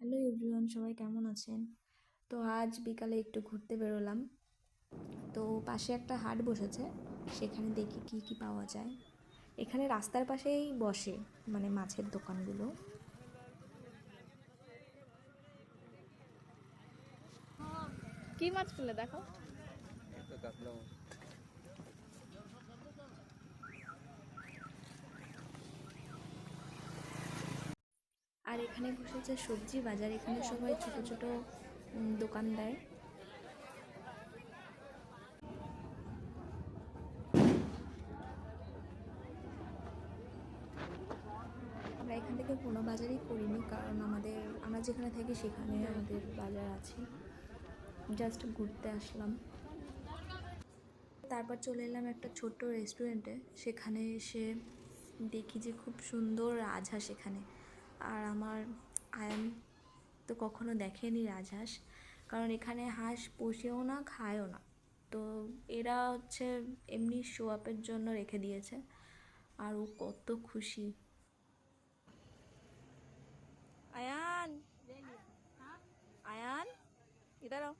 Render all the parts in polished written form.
Hello everyone, সবাই কেমন আছেন? তো আজ বিকালে একটু ঘুরতে বেরোলাম। তো পাশে একটা হাট বসেছে, সেখানে দেখি কি কি পাওয়া যায়। এখানে রাস্তার পাশেই বসে, মানে মাছের দোকানগুলো। কি মাছ পেলে দেখো। আর এখানে বসেছে সবজি বাজার। এখানে সবাই ছোট ছোট দোকান দেয়। আমরা এখান থেকে কোনো বাজারই করিনি, কারণ আমরা যেখানে থাকি সেখানে আমাদের বাজার আছে। জাস্ট ঘুরতে আসলাম। তারপর চলে এলাম একটা ছোট্ট রেস্টুরেন্টে। সেখানে এসে দেখি যে খুব সুন্দর রাজহাঁস এখানে। আর আয়ান তো কখনো দেখেনি রাজহাঁস, কারণ এখানে হাঁস পোষেও না, খায়ও না। তো এরা হচ্ছে এমনি শো আপের জন্য রেখে দিয়েছে। আর ও কত খুশি। আয়ান, আয়ান, ইধার आओ।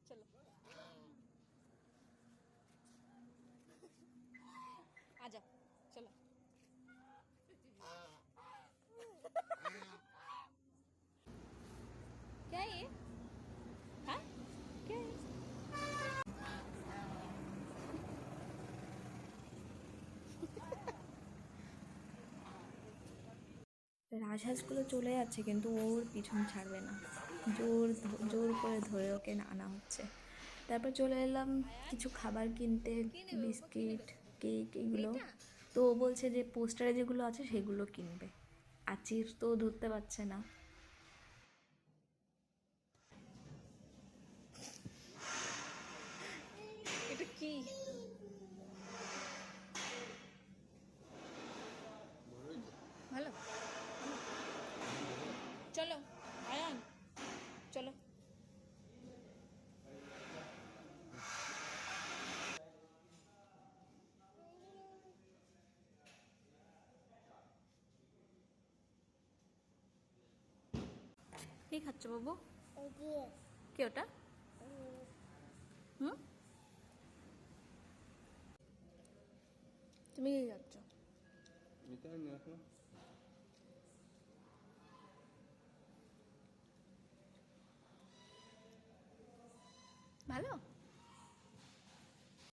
चलो आ जाओ, चलो। क्या है ये? हाँ, क्या है? রাজহাঁসগুলো চলে যাচ্ছে, কিন্তু ওর পিছন ছাড়বে না। জোর করে ধরে ওকে আনা হচ্ছে। তারপর চলে এলাম কিছু খাবার কিনতে, বিস্কিট, কেক, এগুলো। তো ও বলছে যে পোস্টারে যেগুলো আছে সেগুলো কিনবে। আর চিপস তো ও ধরতে পারছে না। এটা কি? ভালো, চলো আয়ান, চলো। কি খাচ্ছ বাবু? কি ওটা? হুম, তুমি কি খাচ্ছ? ভালো।